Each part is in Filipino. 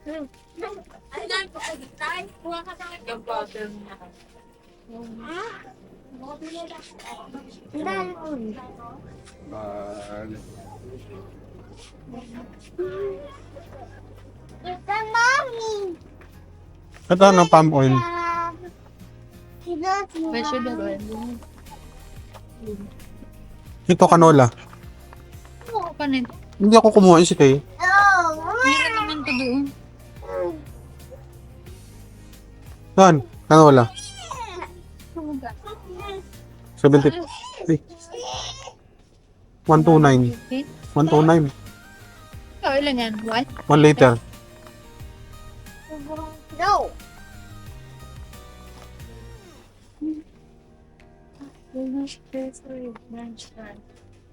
Bale. Ito ng palm oil. Vegetable oil. Ito canola. Panit. Hindi ako kumuha si Tay. Meron naman to doon. Saan? Canola. 70. Ay. 129. 129. Ikaw, ilan yan? What? 1 liter. No.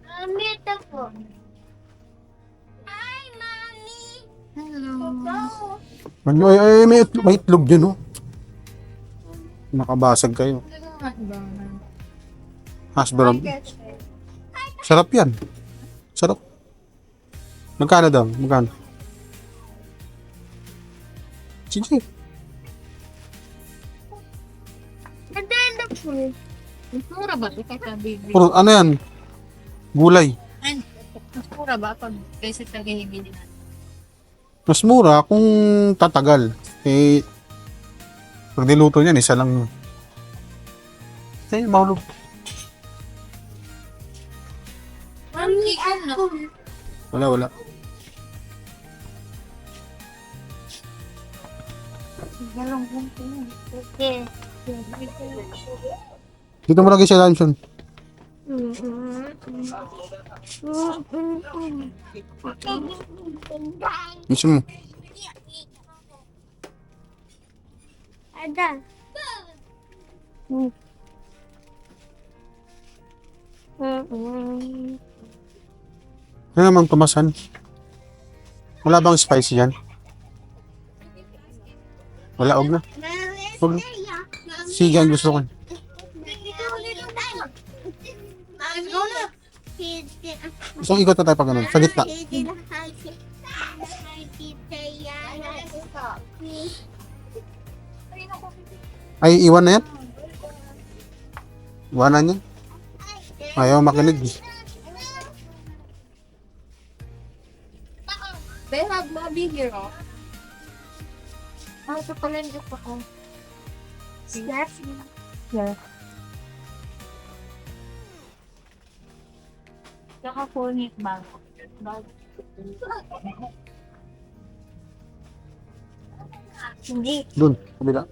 Mami, ito po. Hi, Mami. Hello. Ay, may itlog dyan, oh. Nakabasag kayo. Hash brown. Sarap yan. Sarap. Magkano daw? Magkano? Sige. Ito po. Mas mura ba ito kaysa baby? Puro, ano yan? Gulay. Ay, mas mura ba pag kaysa sa ganibili natin? Mas mura kung tatagal. Eh, pag niluto niyan, isa lang. Ay, mahulog. Mami, ano? Wala. Galong po. Okay. Dito mo lagi sa luncheon. Gusto mo? Ada. Ano naman tumasan? Wala bang spicy yan? Wala, og na. Huwag na. Sige, ang gusto ko. Gusto kong ikot na tayo pag ganun. Sa gitna. Ay, iwan na yan? Iwanan yan? Ayaw makinig. They have lobby here, oh. Ito pala hindi ko ako. Yes. Yeah. Naka-phone it bag. Hindi. Doon, kabila.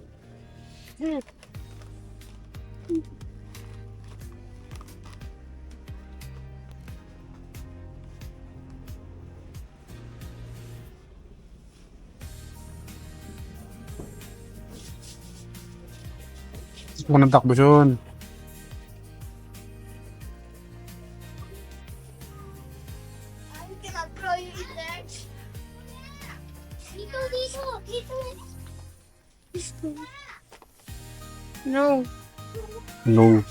Gusto ko ng takbo yun. Dito. No. No.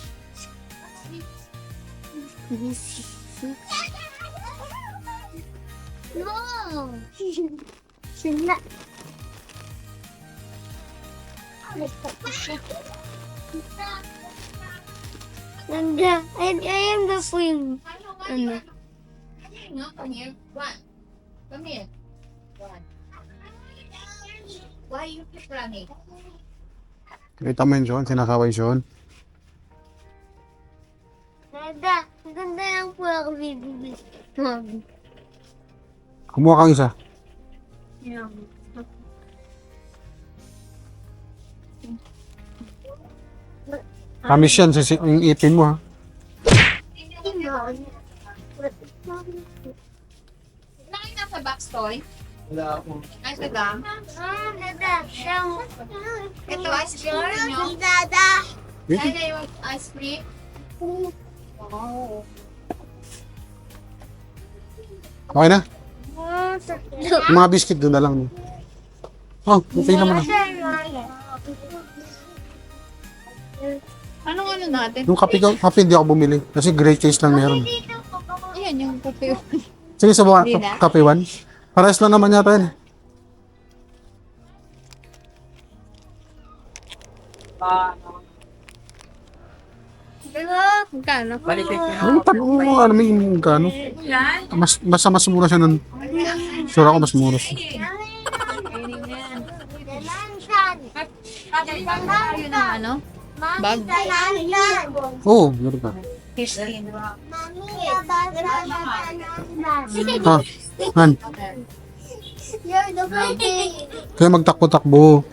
No. Sila. Nanda. Ayan ba po yung ano? No, come here. One. Come here. One. Why you keep running? Kita mo yun, Sean? Sinasaway, Sean? Nanda. Ganda lang po ako bibili. Mami. Kumuha kang isa. Yeah. Kamis yan, yung ipin mo, ha? Nakita sa box toy? Wala ako. Ay, sa gam? Dada. Ito, ice cream nyo? Dada. Sana yung ice cream? Oh. Okay na? Yung mga biscuit doon na lang. Oh, okay naman na. Anong ano natin? Yung kape hindi ako bumili. Kasi great taste lang meron. Ayan, yung kape. Sige, subukan. Hindi na. Kape 1. Pares lang naman yata yan. Magkano? Ang tanong mo, ano may magkano? Mas mura siya nun. Sure ako mas mura siya. Yun ang ano? Bag? Oo, meron ka. 15. Ha? Han, kaya magtakbo-takbo.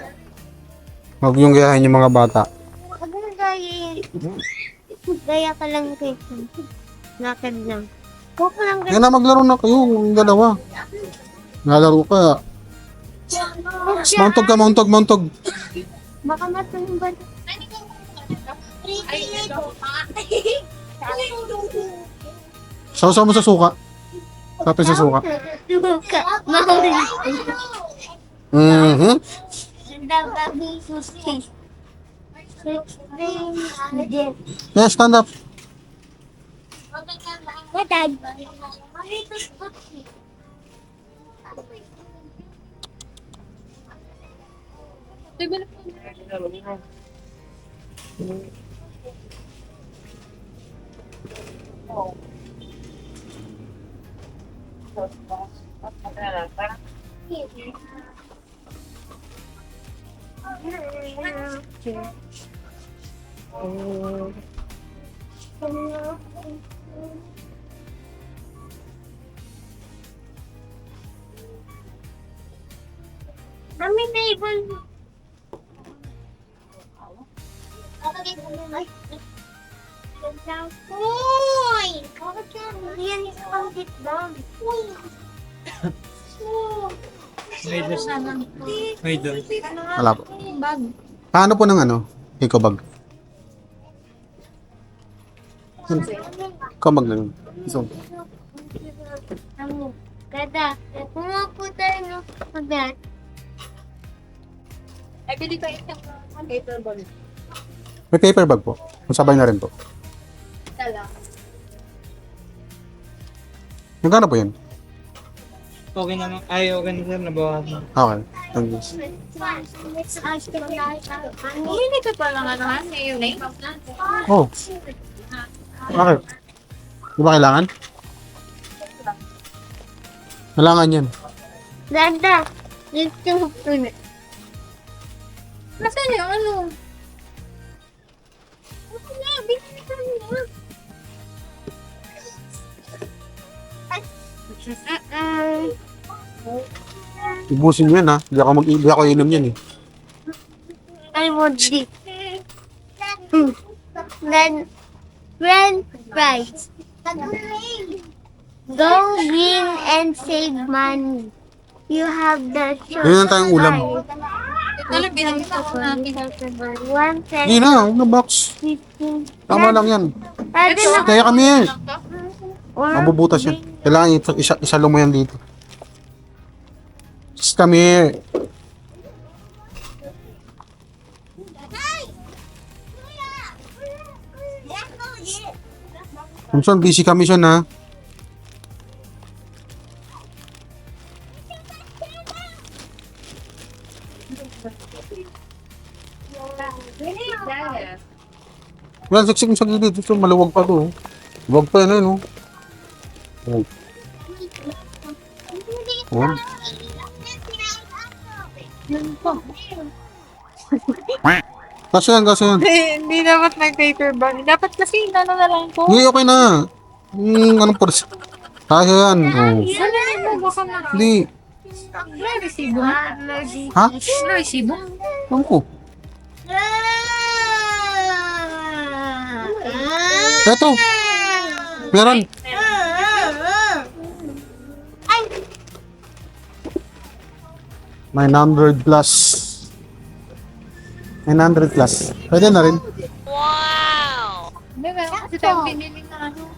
Huwag yung gayahin yung mga bata. Huwag mo gaya ka lang kayo. Lakad lang. Huwag mo lang Kaya na maglaro na kayo, yung dalawa. Nalaro ka. Mauntog. baka matumban. Sausaw mo sa suka. Kapit sa suka. Suka. Mahuli. Mhm. Yeah, stand up. Dad. Kami na ibon. Uy! Yan yung gitbang. Uy! Wala po. Bag. Paano po ng ano? Eco bag. Eco bag na yun. So, Kada, kumuha po tayo ng pagdat. Ay, bili ko yung paper bag. may paper bag po. Masabay na rin po. Dala. Magkano po yan? Okay naman. Ay, okay na sir. Nabawasan. Okay. Thank you. Hindi ka pa lang ano, yung name? Oh. Bakit? Di ba kailangan? Kailangan yan. Dada, dito po na. Nasaan yung ano? Ano na, bigyan ka na. Ibusin mo yan ha. Hindi ako inom yan eh. I want this. Then, French fries. Go green and save money. You have the Yun lang tayong ulam. Ano, binagita ko natin. 1 cent. Hindi na, huwag na box. 15. Tama lang yan. Pwede na. Kaya kami eh. Or, Mabubutas yan. Kailangan isalo mo yan dito. Just come here. Samson, busy kami siya na. Wala, siksik mo sa gilid. Gusto, maluwag pa to. Huwag pa yan, no? Oh. Oh. Kasi yan. Hindi dapat may paper bag. Dapat kasi ano na lang po. Hindi, okay na. Anong pors? Kaya yan. Oh. Ano mo baka na? Hindi. May resibo. Ha? May resibo. Ano ko? Eto. Meron. Ay, 900 plus. 900 plus. Pwede na rin. Hindi, meron kasi tayong binili na ano.